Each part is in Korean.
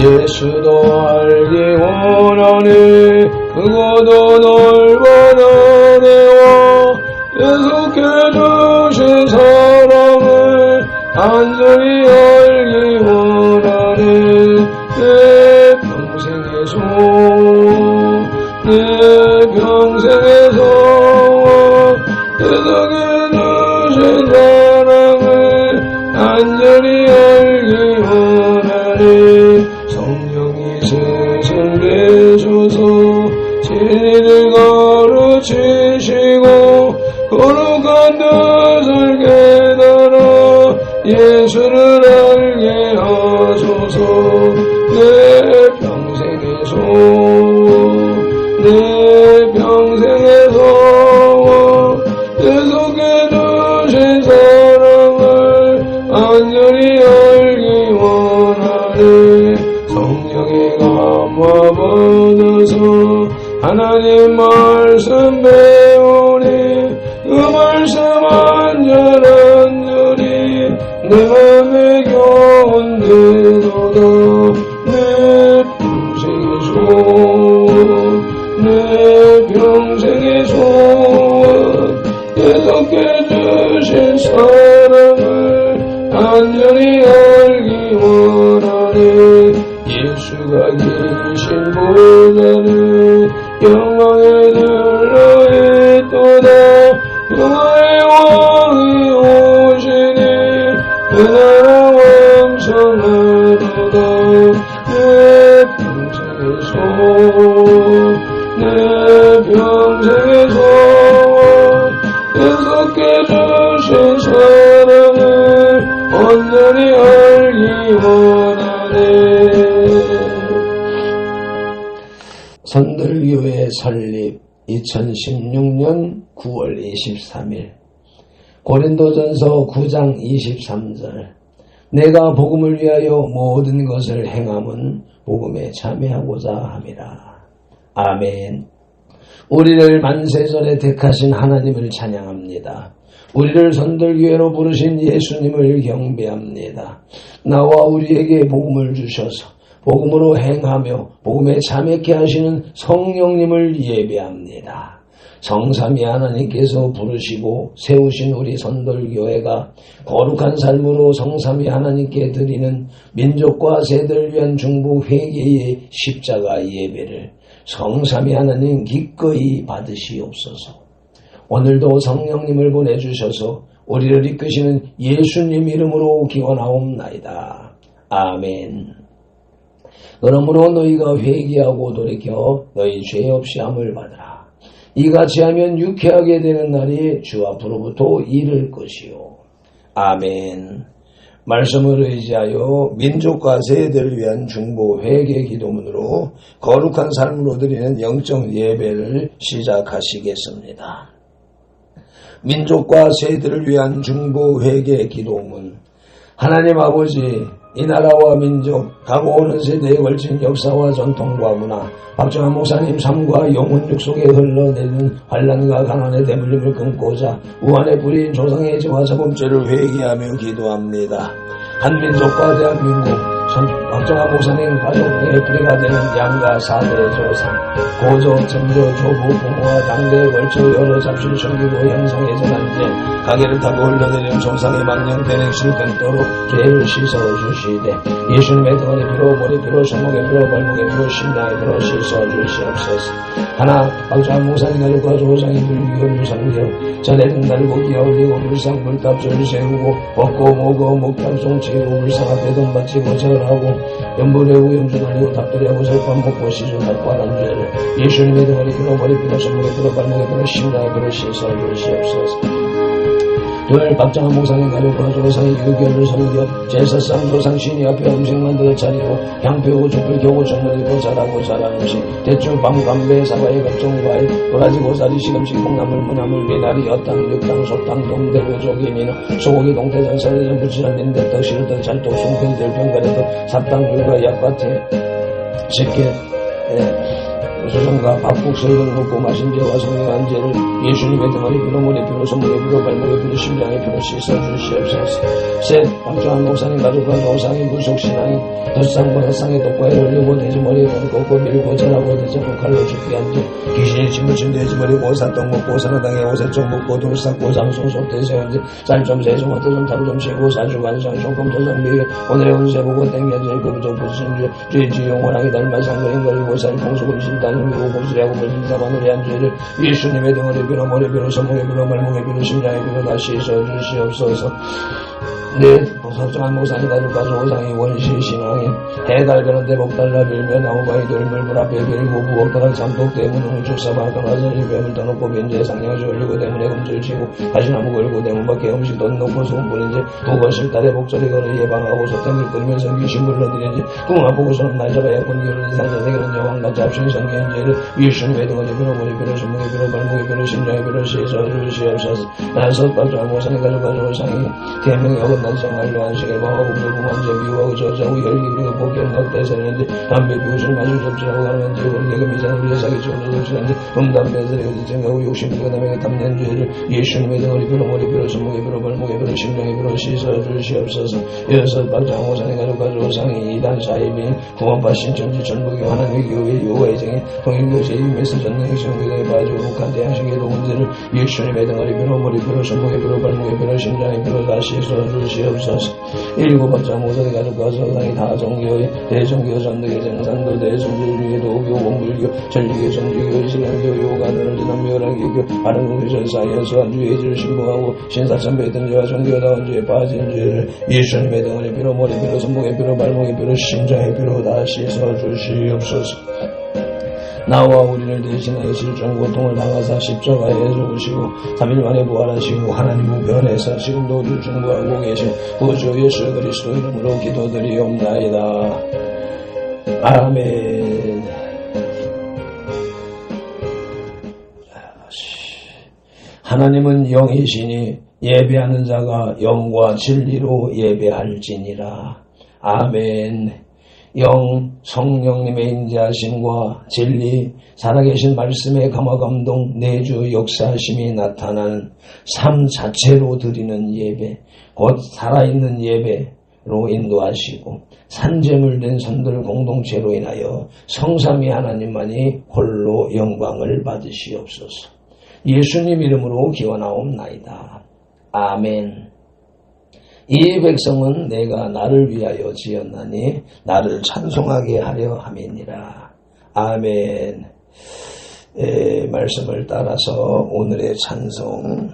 예수도 알기 원하네. 크고도 넓은 은혜와 계속해 주신 사랑을 간절히 알기 원하네. 내 평생에서 계속해 주신 사랑을 간절히 알기 원하네. 성령이 세상 되셔서 진리를 가르치시고 거룩한 뜻을 깨달아 예수를 알게 하소서. 내 평생에서 계속해 주신 사랑을 간절히 알기 원하네. 성령의 감화 받아서 하나님 말씀 배우니 그 말씀 안전히 내 맘에 견디도다. 내 평생의 소원 계속해 주신 사랑을 간절히 알기 원하네. 예수가 계신 보좌는 영광에 들러있도다. 영광의 왕이 오시니 그 나라 왕성하도다. 내 평생의 소원 계속해 주신 사랑을 온전히 알기 원하네. 선들교회 설립 2016년 9월 23일 고린도전서 9장 23절 내가 복음을 위하여 모든 것을 행함은 복음에 참여하고자 함이라. 아멘. 우리를 만세전에 택하신 하나님을 찬양합니다. 우리를 선들교회로 부르신 예수님을 경배합니다. 나와 우리에게 복음을 주셔서 복음으로 행하며 복음에 참여케 하시는 성령님을 예배합니다. 성삼위 하나님께서 부르시고 세우신 우리 선돌교회가 거룩한 삶으로 성삼위 하나님께 드리는 민족과 세대를 위한 중보 회개의 십자가 예배를 성삼위 하나님 기꺼이 받으시옵소서. 오늘도 성령님을 보내주셔서 우리를 이끄시는 예수님 이름으로 기원하옵나이다. 아멘. 그러므로 너희가 회개하고 돌이켜 너희 죄 없이 함을 받으라. 이같이 하면 유쾌하게 되는 날이 주 앞으로부터 이를 것이요. 아멘. 말씀을 의지하여 민족과 세대를 위한 중보 회개 기도문으로 거룩한 삶으로 드리는 영적 예배를 시작하시겠습니다. 민족과 세대를 위한 중보 회개 기도문. 하나님 아버지, 이 나라와 민족, 가고 오는 세대에 걸친 역사와 전통과 문화, 박정환 목사님 삶과 영혼 육속에 흘러내리는 환난과 가난의 대물림을 끊고자 우한의 불의인 조상의 죄와 자범죄를 회개하며 기도합니다. 한민족과 대한민국, 박정환 목사님 가족의 뿌리가 되는 양가 4대 조상, 고조, 증조, 조부, 부모와 당대에 걸쳐 여러 잡실 섬기고 형성의 전한제, 가게를 타고 흘러내리는 조상의 망령된 행실 끊도록 죄를 씻어주시되 예수님의 등원의 피로, 머리 피로, 손목의 피로, 발목의 피로, 심장의 피로 씻어주시옵소서. 하나, 박정환 목사님 가족과 조상의 불교를 섬겨 전해진 날고 기어올리고 불상 불탑절 세우고 먹고 먹어 목담송 치고 불상 앞에 돈 바치고 절하고 연불회고 염주 돌리고 답돌이하고 설판 먹고 시주 납관한 죄를 예수님의 등원의 피로, 머리 피로, 손목의 피로, 발목의 피로, 심장의 피로 씻어주시옵소서. 둘, 박정환 목사님 가족과 조상의 유교를 섬겨 제사상 조상 신이 앞에 음식 만들어 차리고 향표고 촛불 켜고 정물 입고 잘하고 잘하는 음식 대추, 밤, 감배, 사과의 각종 과일 도라지, 고사리, 시금치, 콩나물, 무나물, 미나리, 엿당, 육당, 소당, 동대구, 조기, 민어, 소고기, 동태전, 설전, 부치전, 민대떡, 시루떡, 찰떡, 송편, 들평, 가래떡, 삽당, 율과 약과태, 식혜, 수성과 박국서에 등 먹고 마신 죄와 성령한 죄를 예수님의 등허리 피로 머리 피로 손목에 피로 발목에 피로 심장에 피로 씻어주시옵소서. 셋 박정환 목사님 가족과 노상인 무속신앙인 덧상보사상의 독과에 흘리고 돼지머리에 꺾고 밀고 절하고 대자고 칼로 죽게 한 죄 귀신이 침무친 돼지머리 고사떡 먹고 사나당에 오세쪽 먹고 돌삭고 장송속 대세한죄 쌀좀 세좀 어떠좀 타루 좀 쉬고 사주관상 총검토성 미래 오늘의 운세 보고 땡겨져 급부족 부신죄 죄지 영원하게 닮아상거인 걸고 살 공속을 신단을 미고 고수리하고 불신사반으로 한 죄를 예수님의 등허리 비로 머리 비로 손목에 비로 발목에 비로 심장에 비로 다시 써주시옵소서. 네, 석정한 모상이 다줄까지 오상이 원시 신앙인 해달변한데 복달라 빌며 나무바위 돌물 물 앞에 빌고 부엌다락 잠독 대문을 축사바라던 화살이 뱀을 떠놓고 변제 상냥시 올리고 대문에 금줄 치고 가시나무 걸고 대문 밖에 음식 던놓고 소금뿌린지 두 번씩 달에 목소리 걸어 예방하고 소탕을 끓이면서 귀신 불러들인지 꿈을 보고서는 날 잡아 약혼 결혼 산자세계는 여왕같이 합신 성경제를 예수님의 등어리 비로 머리 비로 손목에 비로 발목에 비로 심장에 비로 씻어주시옵소서. 나서 박정한 모상이 가져가서 오상이 대명이 어긋 난생활로 안식에 방하고 불공한제 미워하고 저자고 혈기 그리고 복귀를 낙대세는데 담배 피우술 마주 접지하고 가는 죄를 내가 미장을 위해 사기 치고도 접시는데 담배에서 어디 생각하고 욕심 부리고 남에게 탐낸 죄를 예수님의 등허리 비로 머리 비로 손목에 비로 발목에 비로 심장에 비로 씻어주시옵소서. 여섯 박정한 모상이 가져가서 오상이 이단 사이비인 구원파 신천지 전북의 하나님의 교회 요가의 정에 통일교제 임에서 전능의 성교대에 빠지고 북한 대양식의 동문제를 예수님의 등허리 비로 머리 비로 손목에 비로 발목에 비로 심장에 비로 다시 씻어주시옵소서. 일곱 번째 모서리 가족과 서상이 다 종교의 대종교 전득의 정산도 대순주의 도교 원불교 전리교 전주교 이슬람교 요가들을 지난 묘랑교교 바른공교 전사이어서 안주의 죄를 신고하고 신사천배 등죄와 종교다운 죄에 빠진 죄를 예수님의 등허리 비로 머리 비로 손목에 비로 발목에 비로 심장에 비로 다시 써주시옵소서. 나와 우리를 대신하여 실종 고통을 당하사 십자가에 죽으시고 3일 만에 부활하시고 하나님 우편에서 지금도 우리를 중보하고 계신 구주 예수 그리스도 이름으로 기도드리옵나이다. 아멘. 하나님은 영이시니 예배하는 자가 영과 진리로 예배할지니라. 아멘. 영, 성령님의 인자하심과 진리, 살아계신 말씀의 감화감동, 내주 역사하심이 나타나는 삶 자체로 드리는 예배, 곧 살아있는 예배로 인도하시고 산재물된 선들 공동체로 인하여 성삼위 하나님만이 홀로 영광을 받으시옵소서. 예수님 이름으로 기원하옵나이다. 아멘. 이 백성은 내가 나를 위하여 지었나니 나를 찬송하게 하려 함이니라. 아멘. 말씀을 따라서 오늘의 찬송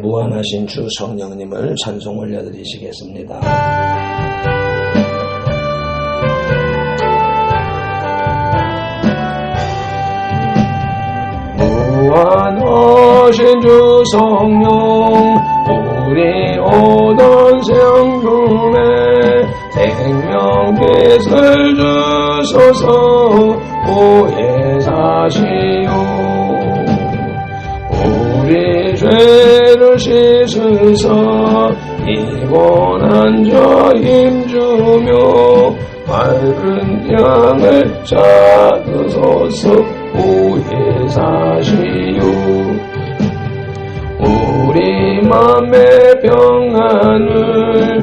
무한하신 주 성령님을 찬송 올려드리시겠습니다. 무한하신 주 성령 우리 오던 생금에 생명빛을 주소서 보혜 사시오. 우리 죄를 씻으사 이고난 자 힘주며 맑은 양을 찾으소서 보혜 사시오. 우리 맘의 평안을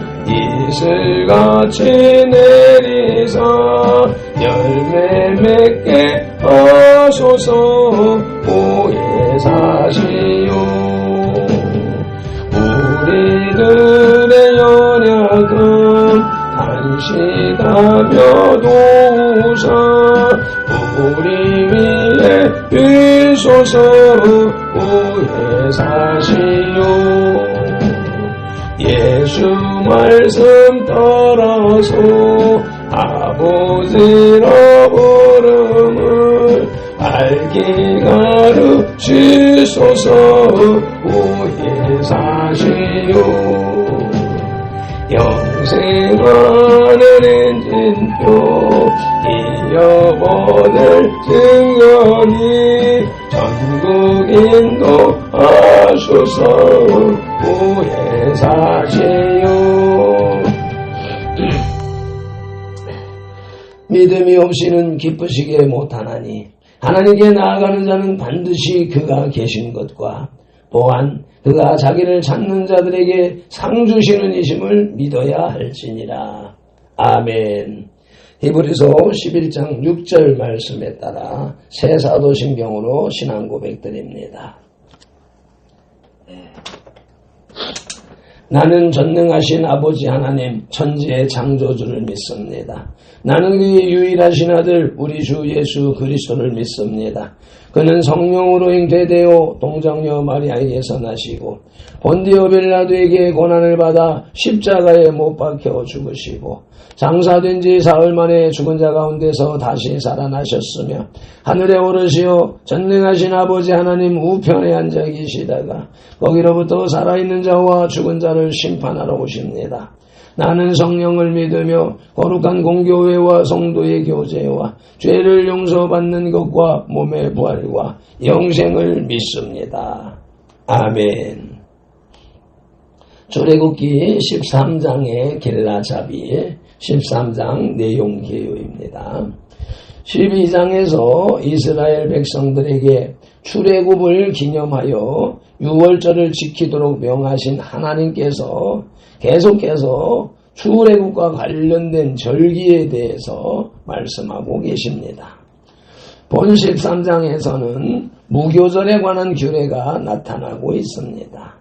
이슬같이 내리사 열매 맺게 하소서 보혜 사시오. 우리들의 연약함 단식하며 도우사 우리 위에 비소서 보혜 사시오. 예수 말씀 따라서 아버지라 부름을 알게 가르치소서 보혜 사시오. 영생하는 인진표 이어버들 증언이 전국 인도하소서 보혜 사시오. 믿음이 없이는 기쁘시게 못하나니 하나님께 나아가는 자는 반드시 그가 계신 것과 또한 그가 자기를 찾는 자들에게 상 주시는 이심을 믿어야 할지니라. 아멘. 히브리서 11장 6절 말씀에 따라 새 사도신경으로 신앙 고백드립니다. 나는 전능하신 아버지 하나님 천지의 창조주를 믿습니다. 나는 그의 유일하신 아들 우리 주 예수 그리스도를 믿습니다. 그는 성령으로 잉태되어 동정녀 마리아에게서 나시고 본디오 빌라도에게 고난을 받아 십자가에 못 박혀 죽으시고 장사된 지 사흘 만에 죽은 자 가운데서 다시 살아나셨으며 하늘에 오르시어 전능하신 아버지 하나님 우편에 앉아 계시다가 거기로부터 살아있는 자와 죽은 자를 심판하러 오십니다. 나는 성령을 믿으며 거룩한 공교회와 성도의 교제와 죄를 용서받는 것과 몸의 부활과 영생을 믿습니다. 아멘. 출애굽기 13장의 겔라잡이 13장 내용 개요입니다. 12장에서 이스라엘 백성들에게 출애굽을 기념하여 유월절을 지키도록 명하신 하나님께서 계속해서 출애굽과 관련된 절기에 대해서 말씀하고 계십니다. 본 13장에서는 무교절에 관한 규례가 나타나고 있습니다.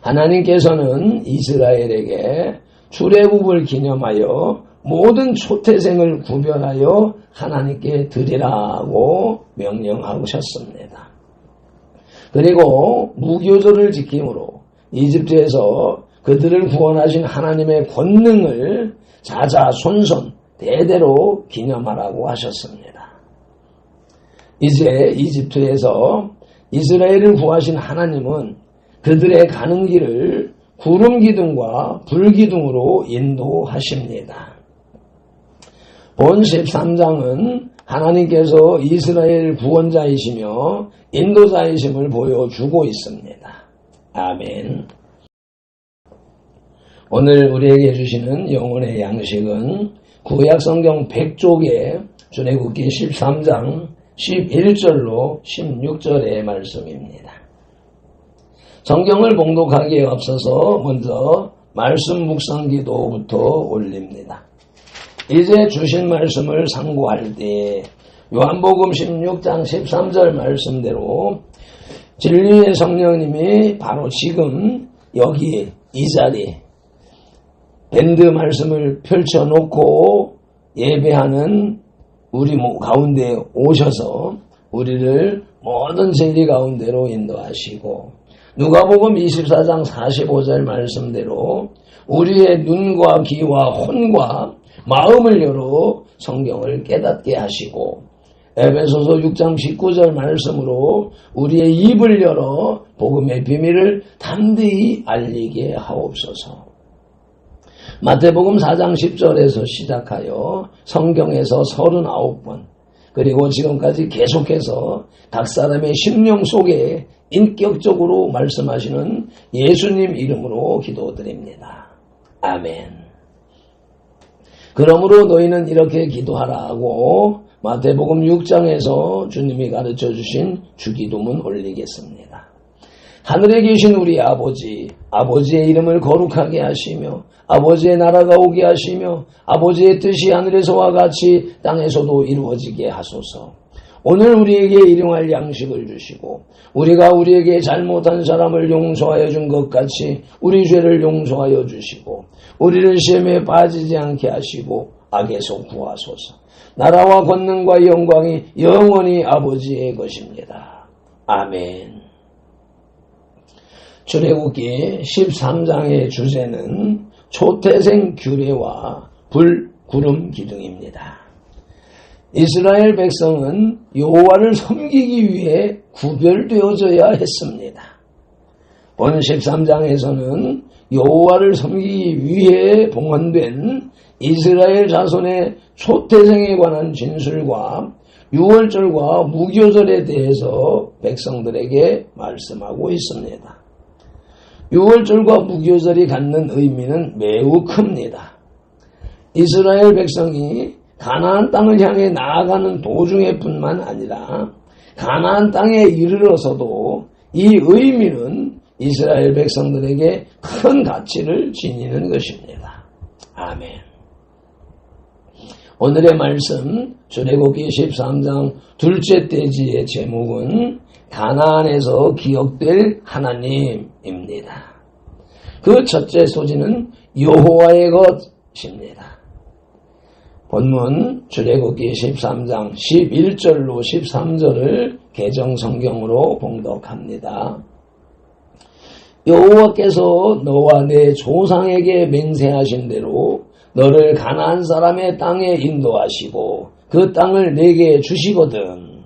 하나님께서는 이스라엘에게 출애굽을 기념하여 모든 초태생을 구별하여 하나님께 드리라고 명령하셨습니다. 그리고 무교절을 지킴으로 이집트에서 그들을 구원하신 하나님의 권능을 자자손손 대대로 기념하라고 하셨습니다. 이제 이집트에서 이스라엘을 구하신 하나님은 그들의 가는 길을 구름 기둥과 불 기둥으로 인도하십니다. 본 13장은 하나님께서 이스라엘 구원자이시며 인도자이심을 보여주고 있습니다. 아멘. 오늘 우리에게 주시는 영혼의 양식은 구약성경 100쪽의 출애굽기 13장 11절로 16절의 말씀입니다. 성경을 봉독하기에 앞서서 먼저 말씀 묵상 기도부터 올립니다. 이제 주신 말씀을 상고할 때 요한복음 16장 13절 말씀대로 진리의 성령님이 바로 지금 여기 이 자리 밴드 말씀을 펼쳐놓고 예배하는 우리 가운데 오셔서 우리를 모든 진리 가운데로 인도하시고 누가복음 24장 45절 말씀대로 우리의 눈과 귀와 혼과 마음을 열어 성경을 깨닫게 하시고 에베소서 6장 19절 말씀으로 우리의 입을 열어 복음의 비밀을 담대히 알리게 하옵소서. 마태복음 4장 10절에서 시작하여 성경에서 39번 그리고 지금까지 계속해서 각 사람의 심령 속에 인격적으로 말씀하시는 예수님 이름으로 기도드립니다. 아멘. 그러므로 너희는 이렇게 기도하라고 마태복음 6장에서 주님이 가르쳐 주신 주기도문 올리겠습니다. 하늘에 계신 우리 아버지, 아버지의 이름을 거룩하게 하시며 아버지의 나라가 오게 하시며 아버지의 뜻이 하늘에서와 같이 땅에서도 이루어지게 하소서. 오늘 우리에게 일용할 양식을 주시고 우리가 우리에게 잘못한 사람을 용서하여 준 것 같이 우리 죄를 용서하여 주시고 우리를 시험에 빠지지 않게 하시고 악에서 구하소서. 나라와 권능과 영광이 영원히 아버지의 것입니다. 아멘. 출애굽기 13장의 주제는 초태생 규례와 불, 구름 기둥입니다. 이스라엘 백성은 여호와를 섬기기 위해 구별되어져야 했습니다. 본 13장에서는 여호와를 섬기기 위해 봉헌된 이스라엘 자손의 초태생에 관한 진술과 유월절과 무교절에 대해서 백성들에게 말씀하고 있습니다. 유월절과 무교절이 갖는 의미는 매우 큽니다. 이스라엘 백성이 가나안 땅을 향해 나아가는 도중에 뿐만 아니라 가나안 땅에 이르러서도 이 의미는 이스라엘 백성들에게 큰 가치를 지니는 것입니다. 아멘. 오늘의 말씀 출애굽기 13장 둘째 대지의 제목은 가나안에서 기억될 하나님입니다. 그 첫째 소지는 여호와의 것입니다. 본문 출애굽기 13장 11절로 13절을 개정성경으로 봉독합니다. 여호와께서 너와 내 조상에게 맹세하신 대로 너를 가나안 사람의 땅에 인도하시고 그 땅을 내게 주시거든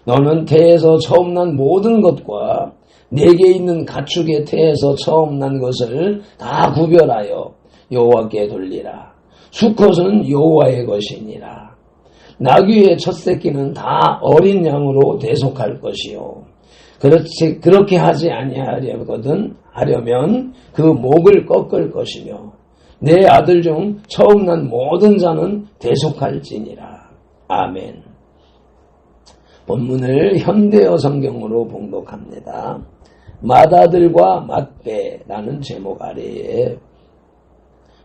너는 태에서 처음 난 모든 것과 내게 있는 가축의 태에서 처음 난 것을 다 구별하여 여호와께 돌리라. 수컷은 여호와의 것이니라. 나귀의 첫 새끼는 다 어린 양으로 대속할 것이요. 그렇게 하지 아니하려면 그 목을 꺾을 것이며 내 아들 중 처음 난 모든 자는 대속할지니라. 아멘. 본문을 현대어 성경으로 봉독합니다. 맏아들과 맏배라는 제목 아래에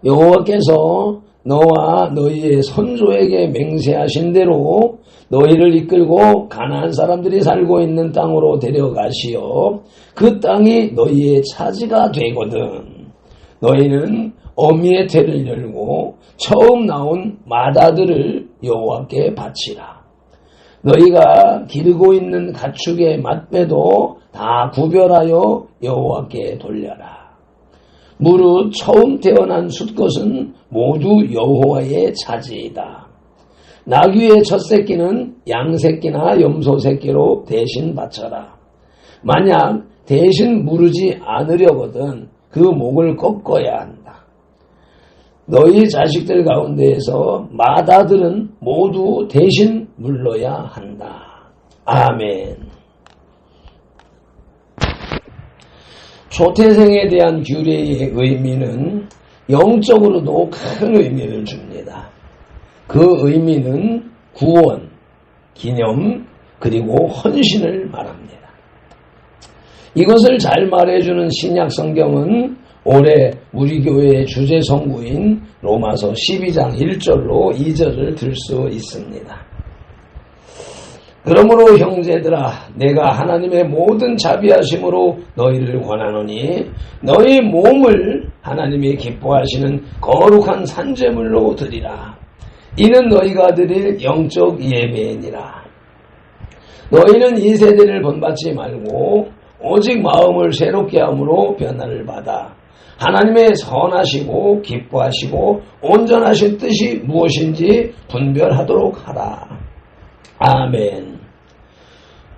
여호와께서 너와 너희의 선조에게 맹세하신 대로 너희를 이끌고 가나안 사람들이 살고 있는 땅으로 데려가시어 그 땅이 너희의 차지가 되거든 너희는 어미의 태를 열고 처음 나온 맏아들을 여호와께 바치라. 너희가 기르고 있는 가축의 맏배도 다 구별하여 여호와께 돌려라. 무릇 처음 태어난 숫것은 모두 여호와의 차지이다. 나귀의 첫 새끼는 양새끼나 염소새끼로 대신 바쳐라. 만약 대신 무르지 않으려거든 그 목을 꺾어야 한다. 너희 자식들 가운데에서 맏아들은 모두 대신 물러야 한다. 아멘. 초태생에 대한 규례의 의미는 영적으로도 큰 의미를 줍니다. 그 의미는 구원, 기념, 그리고 헌신을 말합니다. 이것을 잘 말해주는 신약 성경은 올해 우리 교회의 주제 성구인 로마서 12장 1절로 2절을 들 수 있습니다. 그러므로 형제들아 내가 하나님의 모든 자비하심으로 너희를 권하노니 너희 몸을 하나님이 기뻐하시는 거룩한 산제물로 드리라. 이는 너희가 드릴 영적 예배니라. 너희는 이 세대를 본받지 말고 오직 마음을 새롭게 함으로 변화를 받아 하나님의 선하시고 기뻐하시고 온전하신 뜻이 무엇인지 분별하도록 하라. 아멘.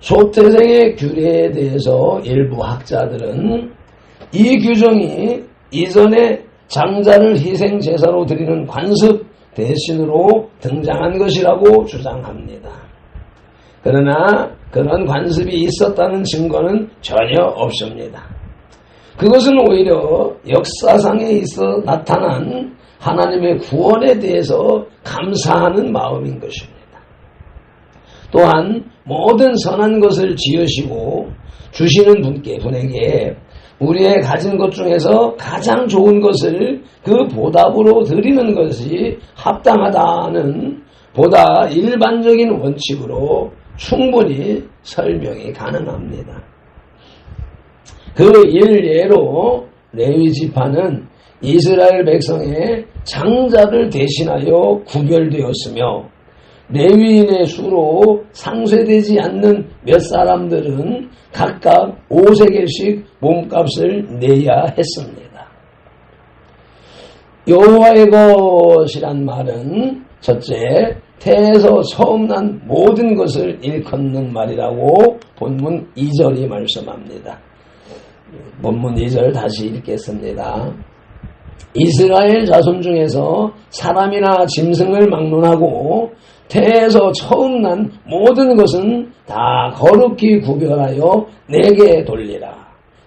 초태생의 규례에 대해서 일부 학자들은 이 규정이 이전에 장자를 희생 제사로 드리는 관습 대신으로 등장한 것이라고 주장합니다. 그러나 그런 관습이 있었다는 증거는 전혀 없습니다. 그것은 오히려 역사상에 있어 나타난 하나님의 구원에 대해서 감사하는 마음인 것입니다. 또한 모든 선한 것을 지으시고 주시는 분에게 우리의 가진 것 중에서 가장 좋은 것을 그 보답으로 드리는 것이 합당하다는 보다 일반적인 원칙으로 충분히 설명이 가능합니다. 그 일례로 레위 지파는 이스라엘 백성의 장자를 대신하여 구별되었으며 레위인의 수로 상쇄되지 않는 몇 사람들은 각각 5세겔씩 몸값을 내야 했습니다. 여호와의 것이란 말은 첫째, 태에서 처음 난 모든 것을 일컫는 말이라고 본문 2절이 말씀합니다. 본문 2절 다시 읽겠습니다. 이스라엘 자손 중에서 사람이나 짐승을 막론하고 태에서 처음 난 모든 것은 다 거룩히 구별하여 내게 돌리라.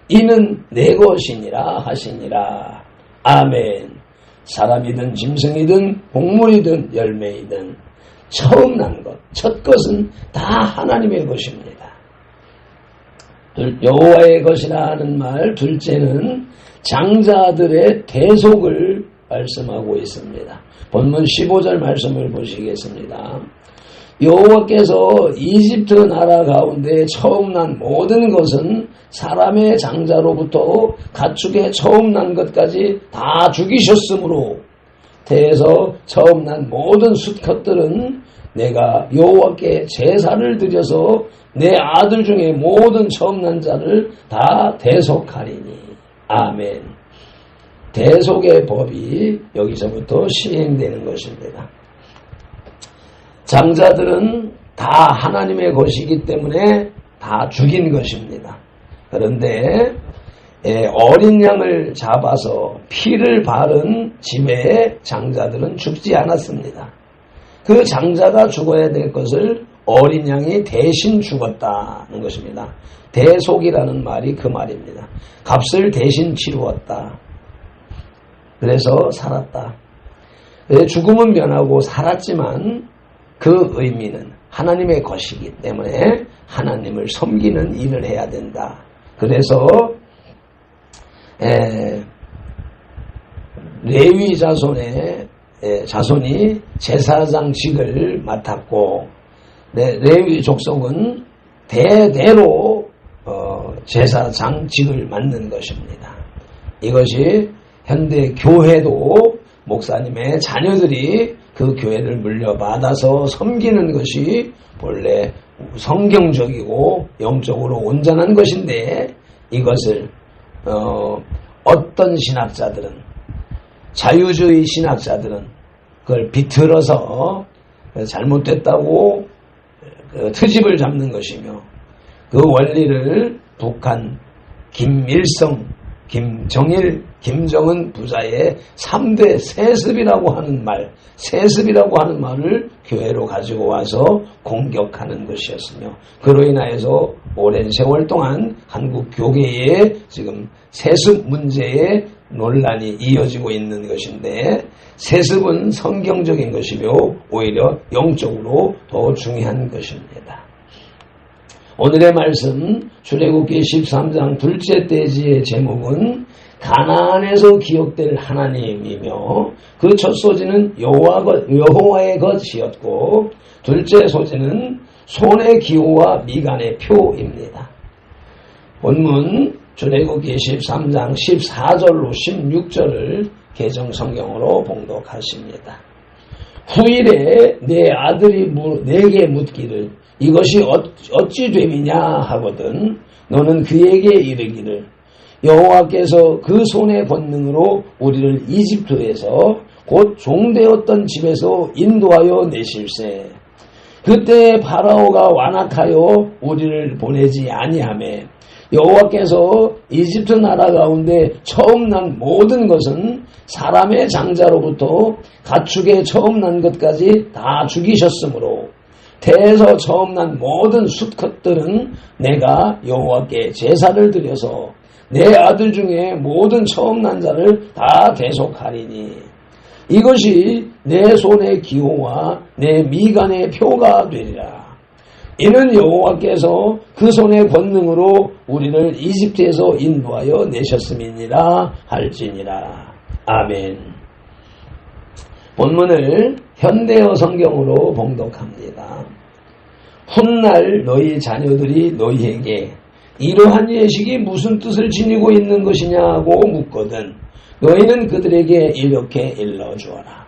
이는 내 것이니라 하시니라. 아멘. 사람이든 짐승이든 곡물이든 열매이든 처음 난 것, 첫 것은 다 하나님의 것입니다. 여호와의 것이라 하는 말, 둘째는 장자들의 대속을 말씀하고 있습니다. 본문 15절 말씀을 보시겠습니다. 여호와께서 이집트 나라 가운데 처음 난 모든 것은 사람의 장자로부터 가축의 처음 난 것까지 다 죽이셨으므로 태에서 처음 난 모든 수컷들은 내가 여호와께 제사를 드려서 내 아들 중에 모든 처음 난 자를 다 대속하리니. 아멘. 대속의 법이 여기서부터 시행되는 것입니다. 장자들은 다 하나님의 것이기 때문에 다 죽인 것입니다. 그런데 어린 양을 잡아서 피를 바른 집의 장자들은 죽지 않았습니다. 그 장자가 죽어야 될 것을 어린 양이 대신 죽었다는 것입니다. 대속이라는 말이 그 말입니다. 값을 대신 치루었다. 그래서 살았다. 죽음은 면하고 살았지만 그 의미는 하나님의 것이기 때문에 하나님을 섬기는 일을 해야 된다. 그래서 레위 자손이 제사장직을 맡았고, 레위 족속은 대대로 제사장직을 맡는 것입니다. 이것이 현대 교회도 목사님의 자녀들이 그 교회를 물려받아서 섬기는 것이 본래 성경적이고 영적으로 온전한 것인데, 이것을 어떤 신학자들은, 자유주의 신학자들은 그걸 비틀어서 잘못됐다고 트집을 잡는 것이며, 그 원리를 북한 김일성, 김정일, 김정은 부자의 3대 세습이라고 하는 말을 교회로 가지고 와서 공격하는 것이었으며, 그로 인하여서 오랜 세월 동안 한국 교계에 지금 세습 문제에 논란이 이어지고 있는 것인데, 세습은 성경적인 것이며 오히려 영적으로 더 중요한 것입니다. 오늘의 말씀 출애굽기 13장 둘째 대지의 제목은 가나안에서 기억될 하나님이며, 그 첫 소지는 여호와의 것이었고, 둘째 소지는 손의 기호와 미간의 표입니다. 본문 출애굽기 13장 14절로 16절을 개정 성경으로 봉독하십니다. 후일에 내 아들이 내게 묻기를 이것이 어찌 됨이냐 하거든 너는 그에게 이르기를 여호와께서 그 손의 권능으로 우리를 이집트에서 곧 종되었던 집에서 인도하여 내실세. 그때 파라오가 완악하여 우리를 보내지 아니하매 여호와께서 이집트 나라 가운데 처음 난 모든 것은 사람의 장자로부터 가축의 처음 난 것까지 다 죽이셨으므로 태에서 처음 난 모든 수컷들은 내가 여호와께 제사를 드려서 내 아들 중에 모든 처음 난 자를 다 대속하리니 이것이 내 손의 기호와 내 미간의 표가 되리라. 이는 여호와께서 그 손의 권능으로 우리를 이집트에서 인도하여 내셨음이니라 할지니라. 아멘. 본문을 현대어 성경으로 봉독합니다. 훗날 너희 자녀들이 너희에게 이러한 예식이 무슨 뜻을 지니고 있는 것이냐고 묻거든 너희는 그들에게 이렇게 일러주어라.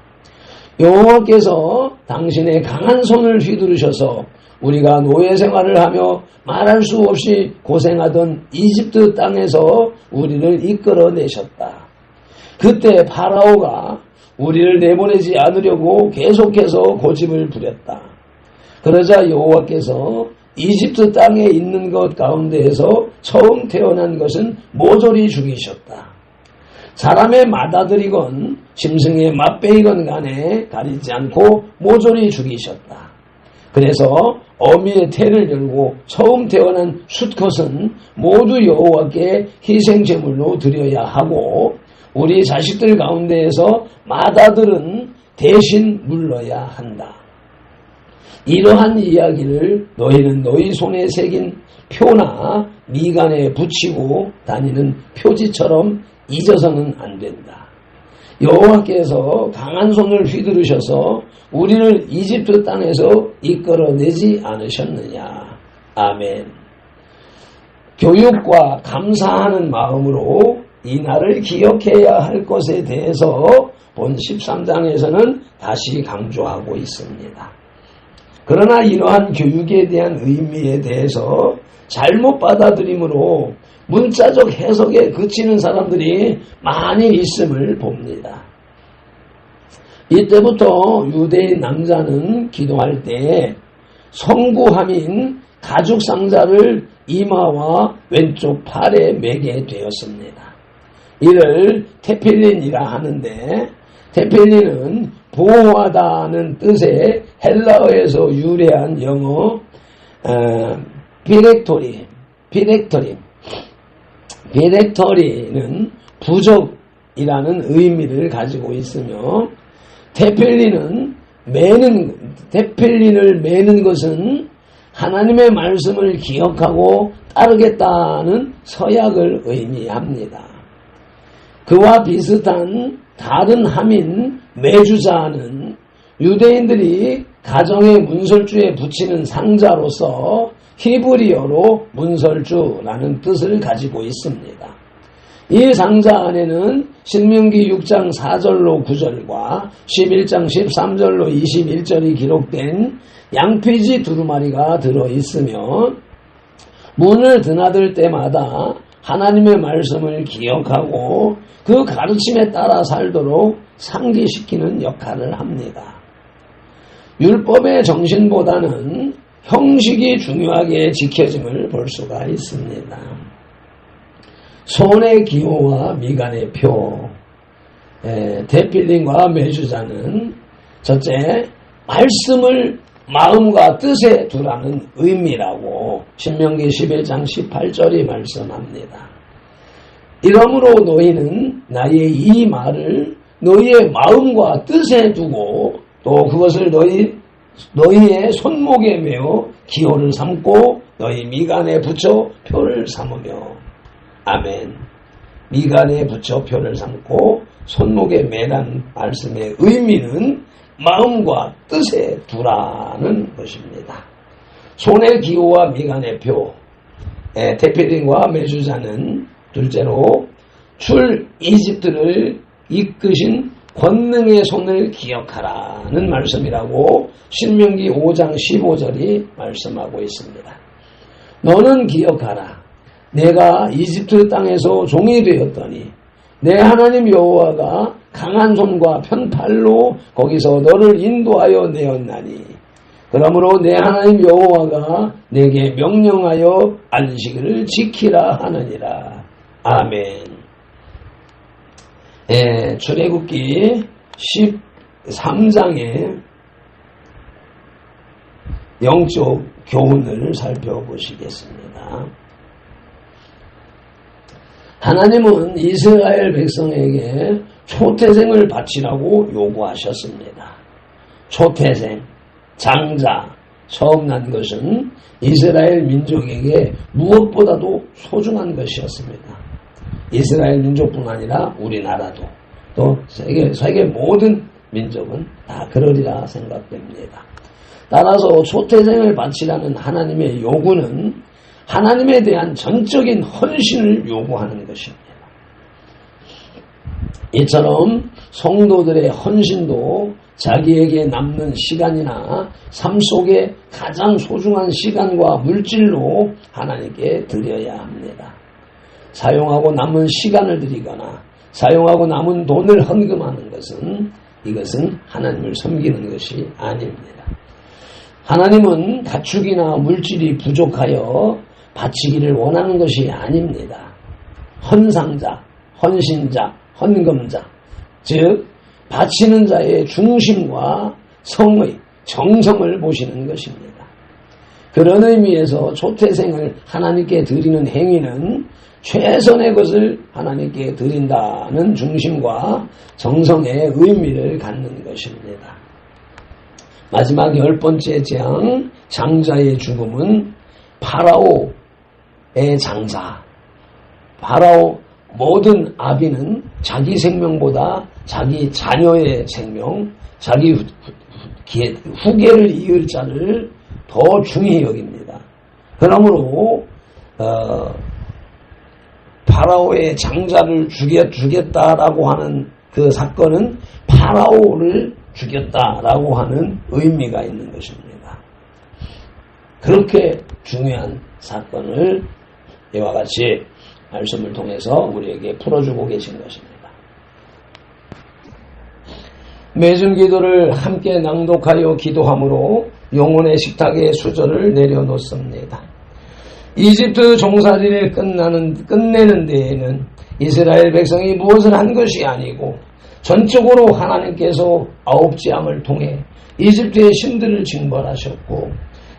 여호와께서 당신의 강한 손을 휘두르셔서 우리가 노예 생활을 하며 말할 수 없이 고생하던 이집트 땅에서 우리를 이끌어내셨다. 그때 파라오가 우리를 내보내지 않으려고 계속해서 고집을 부렸다. 그러자 여호와께서 이집트 땅에 있는 것 가운데에서 처음 태어난 것은 모조리 죽이셨다. 사람의 맏아들이건 짐승의 맏배이건 간에 가리지 않고 모조리 죽이셨다. 그래서 어미의 태를 열고 처음 태어난 숫것은 모두 여호와께 희생제물로 드려야 하고 우리 자식들 가운데에서 맏아들은 대신 물러야 한다. 이러한 이야기를 너희는 너희 손에 새긴 표나 미간에 붙이고 다니는 표지처럼 잊어서는 안 된다. 여호와께서 강한 손을 휘두르셔서 우리를 이집트 땅에서 이끌어내지 않으셨느냐. 아멘. 교육과 감사하는 마음으로 이 날을 기억해야 할 것에 대해서 본 13장에서는 다시 강조하고 있습니다. 그러나 이러한 교육에 대한 의미에 대해서 잘못 받아들임으로 문자적 해석에 그치는 사람들이 많이 있음을 봅니다. 이때부터 유대인 남자는 기도할 때 성구함인 가죽 상자를 이마와 왼쪽 팔에 매게 되었습니다. 이를 테필린이라 하는데 테필린은 보호하다는 뜻의 헬라어에서 유래한 영어 비렉터리는 부적이라는 의미를 가지고 있으며 테필린을 매는 것은 하나님의 말씀을 기억하고 따르겠다는 서약을 의미합니다. 그와 비슷한 다른 함인 매주자는 유대인들이 가정의 문설주에 붙이는 상자로서 히브리어로 문설주라는 뜻을 가지고 있습니다. 이 상자 안에는 신명기 6장 4절로 9절과 11장 13절로 21절이 기록된 양피지 두루마리가 들어있으며 문을 드나들 때마다 하나님의 말씀을 기억하고 그 가르침에 따라 살도록 상기시키는 역할을 합니다. 율법의 정신보다는 형식이 중요하게 지켜짐을 볼 수가 있습니다. 손의 기호와 미간의 표, 테필린과 매주자는 첫째, 말씀을 마음과 뜻에 두라는 의미라고 신명기 11장 18절이 말씀합니다. 이러므로 너희는 나의 이 말을 너희의 마음과 뜻에 두고 또 그것을 너희의 손목에 메어 기호를 삼고 너희 미간에 붙여 표를 삼으며 아멘. 미간에 붙여 표를 삼고 손목에 매란 말씀의 의미는 마음과 뜻에 두라는 것입니다. 손의 기호와 미간의 표, 테필린과 매주자는 둘째로 출 이집트를 이끄신 권능의 손을 기억하라는 말씀이라고 신명기 5장 15절이 말씀하고 있습니다. 너는 기억하라. 내가 이집트 땅에서 종이 되었더니 내 하나님 여호와가 강한 손과 편팔로 거기서 너를 인도하여 내었나니 그러므로 내 하나님 여호와가 내게 명령하여 안식일을 지키라 하느니라. 아멘. 출애굽기 13장의 영적 교훈을 살펴보시겠습니다. 하나님은 이스라엘 백성에게 초태생을 바치라고 요구하셨습니다. 초태생, 장자, 처음 난 것은 이스라엘 민족에게 무엇보다도 소중한 것이었습니다. 이스라엘 민족뿐 아니라 우리나라도 또 세계 모든 민족은 다 그러리라 생각됩니다. 따라서 초태생을 바치라는 하나님의 요구는 하나님에 대한 전적인 헌신을 요구하는 것입니다. 이처럼 성도들의 헌신도 자기에게 남는 시간이나 삶 속에 가장 소중한 시간과 물질로 하나님께 드려야 합니다. 사용하고 남은 시간을 드리거나 사용하고 남은 돈을 헌금하는 이것은 하나님을 섬기는 것이 아닙니다. 하나님은 가축이나 물질이 부족하여 바치기를 원하는 것이 아닙니다. 헌상자, 헌신자, 헌금자, 즉 바치는 자의 중심과 성의, 정성을 보시는 것입니다. 그런 의미에서 초태생을 하나님께 드리는 행위는 최선의 것을 하나님께 드린다는 중심과 정성의 의미를 갖는 것입니다. 마지막 10번째 재앙, 장자의 죽음은 파라오의 장자. 파라오 모든 아비는 자기 생명보다 자기 자녀의 생명, 자기 후계를 이을 자를 더 중히 여깁니다. 그러므로 파라오의 장자를 죽였다라고 하는 그 사건은 파라오를 죽였다라고 하는 의미가 있는 것입니다. 그렇게 중요한 사건을 이와 같이 말씀을 통해서 우리에게 풀어주고 계신 것입니다. 매주 기도를 함께 낭독하여 기도함으로 영혼의 식탁에 수저를 내려놓습니다. 이집트 종살이를 끝내는 데에는 이스라엘 백성이 무엇을 한 것이 아니고 전적으로 하나님께서 9재앙을 통해 이집트의 신들을 징벌하셨고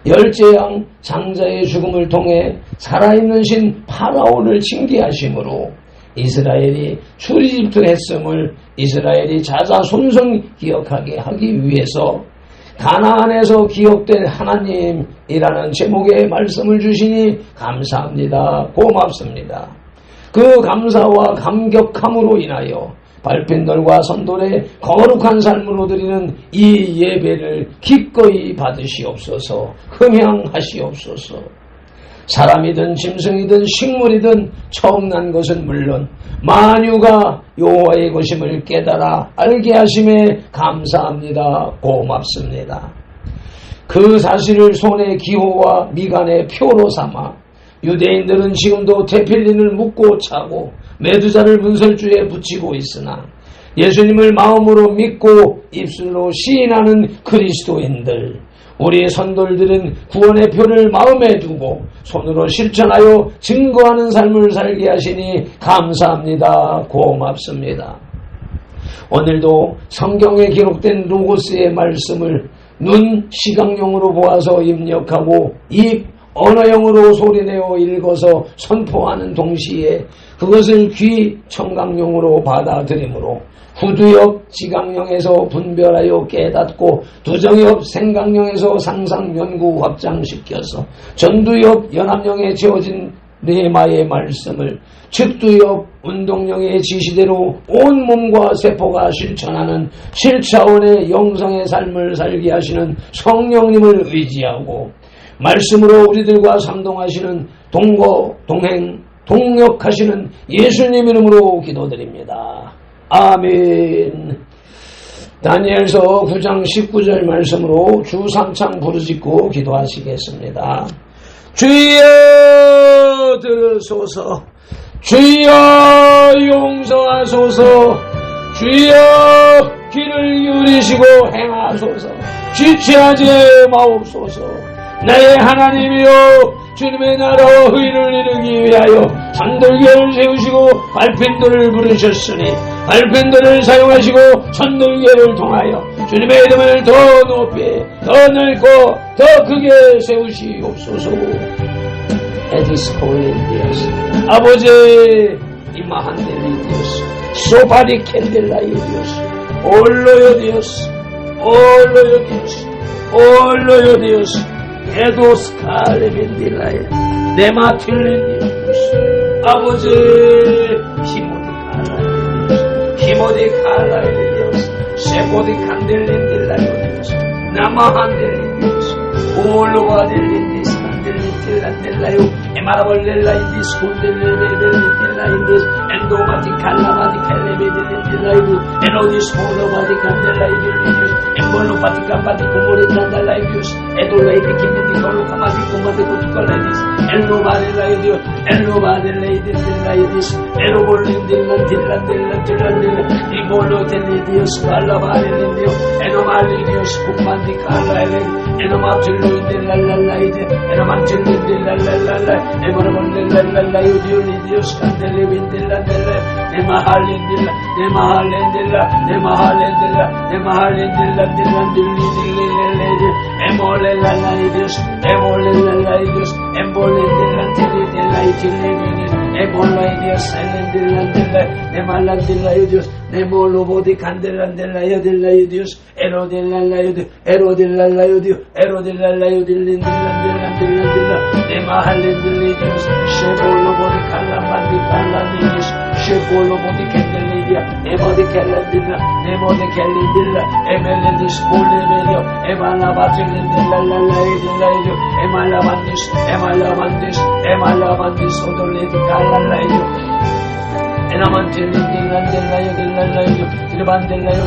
10재앙 장자의 죽음을 통해 살아있는 신 파라오를 징계하심으로 이스라엘이 출이집트 했음을 이스라엘이 자자손손 기억하게 하기 위해서 가나안에서 기억된 하나님이라는 제목의 말씀을 주시니 감사합니다. 고맙습니다. 그 감사와 감격함으로 인하여 발핀들과 선돌의 거룩한 삶으로 드리는 이 예배를 기꺼이 받으시옵소서. 흠양하시옵소서. 사람이든 짐승이든 식물이든 처음 난 것은 물론 만유가 여호와의 것임을 깨달아 알게 하심에 감사합니다. 고맙습니다. 그 사실을 손의 기호와 미간의 표로 삼아 유대인들은 지금도 테필린을 묶고 차고 메두자를 문설주에 붙이고 있으나 예수님을 마음으로 믿고 입술로 시인하는 그리스도인들, 우리 선돌들은 구원의 표를 마음에 두고 손으로 실천하여 증거하는 삶을 살게 하시니 감사합니다. 고맙습니다. 오늘도 성경에 기록된 로고스의 말씀을 눈 시각용으로 보아서 입력하고 입 언어용으로 소리내어 읽어서 선포하는 동시에 그것을 귀 청각용으로 받아들이므로 후두엽 지각용에서 분별하여 깨닫고 두정엽 생각용에서 상상 연구 확장시켜서 전두엽 연합용에 지어진 레마의 말씀을 측두엽 운동령의 지시대로 온 몸과 세포가 실천하는 7차원의 영성의 삶을 살게 하시는 성령님을 의지하고 말씀으로 우리들과 삼동하시는 동거, 동행, 동역하시는 예수님 이름으로 기도드립니다. 아멘. 다니엘서 9장 19절 말씀으로 주 3창 부르짖고 기도하시겠습니다. 주여 들으소서. 주여 용서하소서. 주여 귀를 기울이시고 행하소서. 지체하지 마옵소서. 나의 하나님이여, 주님의 나라와 의를 이루기 위하여 선돌교를 세우시고 발핀들을 부르셨으니 발핀들을 사용하시고 선돌교를 통하여 주님의 이름을 더 높이 더 넓고 더 크게 세우시옵소서. 에디스콜린디아스 아버지 이마한델리 디오스 소바리 캔델라이 디오스 올로요 디오스 올로요 디오스 올로요 디오스 에도스 칼레빈딜라에 네마틸린디오스 아버지 히모디 칼라이디오스 세포디 칸델린딜라이오스 나마한델린디오스 올로바델린디스 칸델린딜란델라요 에마라벌렐라인디스 콘델레벨린딜라인디스 엔도마티 칼라바디 칼레베딜린딜라이브 에노디스 홀로바디 칸델라이딜린디오스 엠볼로바티 칸바디 고모리 칸델라이디오스 에돌라이디 키미디 콜로카마디 고마디 고투칼라이디스 엘로바델라이디오 엘로바델라이딜라이디스 에로볼린딜란딜란딜란딜란딜란 이볼로델리디오스 칼라바델린디오 에노말리디오스 푸만디 칼라이렌 에노마틸로인딜랄랄라이디 에노만틸린딜랄랄랄라 에모르볼릴랄랄라이디올리디오스 칸델리빈딜란딜라 네마할린딜라 네마할렌딜라 네마할렌딜라 네마할렌딜란딜란딜리딜레레레 에몰렐랄라이디오스 에몰렐랄라이디오스 엠볼렌딜란틸리딜라이틸레미니 Dios, ne malandillayo Dios, ne molobodi candelandillayo Dios, erodillayo Dios, erodillayo Dios, erodillayo ne mahalindillayo Dios, shebolobodi calabandi Dios, shebolobodi candelia, emodi calendilla, nemodi calendilla, emelendis puliverio, emalabatilindilla, emalabandis, odoleti calalayo. Enamantelindillandelayo, dirbandellayo,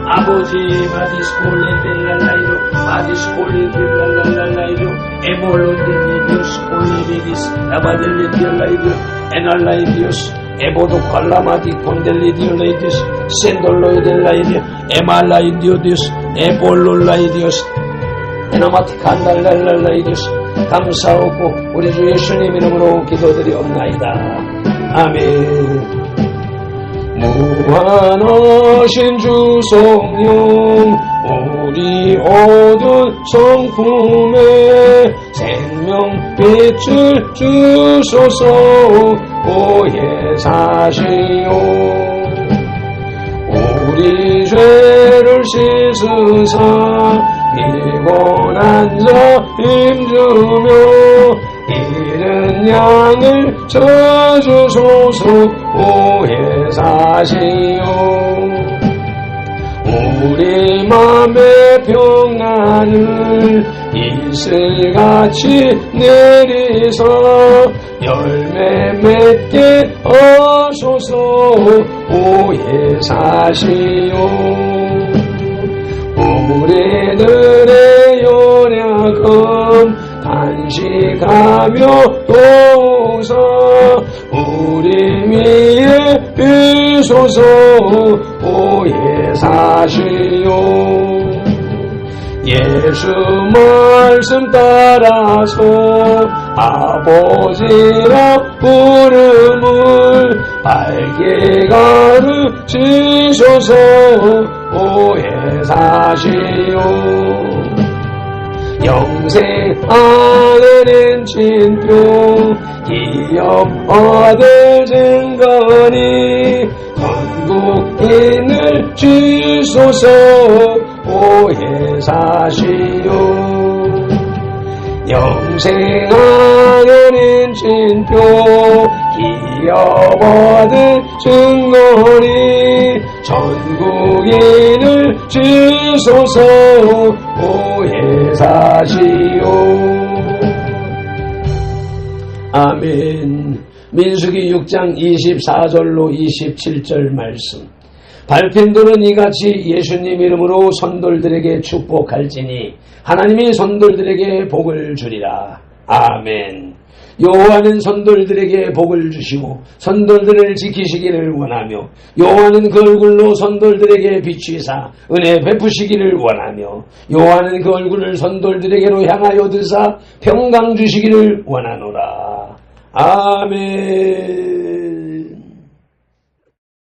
아버지 마디스콜린딜라라이도 에몰론딜리디오스 콜리비디스 아바딜린딜라이도 에날라이디오스 에보도 칼라마디 콘델리디올라이디오스 센돌로이델라이디오 에말라이디오디오스 에볼롤라이디오스 에나마티 칸달랄랄라이디오스 감사하고 우리 주 예수님 이름으로 기도드리옵나이다. 아멘. 무한하신 주 성령 우리 모든 성품에 생명빛을 주소서 오해 사시오 우리 죄를 씻으사 피곤한 자 힘주며 이른 양을 쳐주소서 오해 사시오 우리 맘의 평안을 이슬같이 내리사 열매 맺게 하소서 오해 사시오 우리들의 연약함 간직하며 도우사 우리 위에 비소서 오해 사시오 예수 말씀 따라서 아버지라 부름을 밝게 가르치소서 오해 사시오 영생 하늘인 진표 기업 아들 증거니 전국인을 주소서 오해 사시오 영생 하늘인 진표 기업 아들 증거니 전국인을 주소서 오해 사시오 아멘. 민수기 6장 24절로 27절 말씀 발핀들은 이같이 예수님 이름으로 선돌들에게 축복할지니 하나님이 선돌들에게 복을 주리라. 아멘. 여호와는 선돌들에게 복을 주시고 선돌들을 지키시기를 원하며 여호와는 그 얼굴로 선돌들에게 비추사 은혜 베푸시기를 원하며 여호와는 그 얼굴을 선돌들에게로 향하여 드사 평강 주시기를 원하노라. 아멘.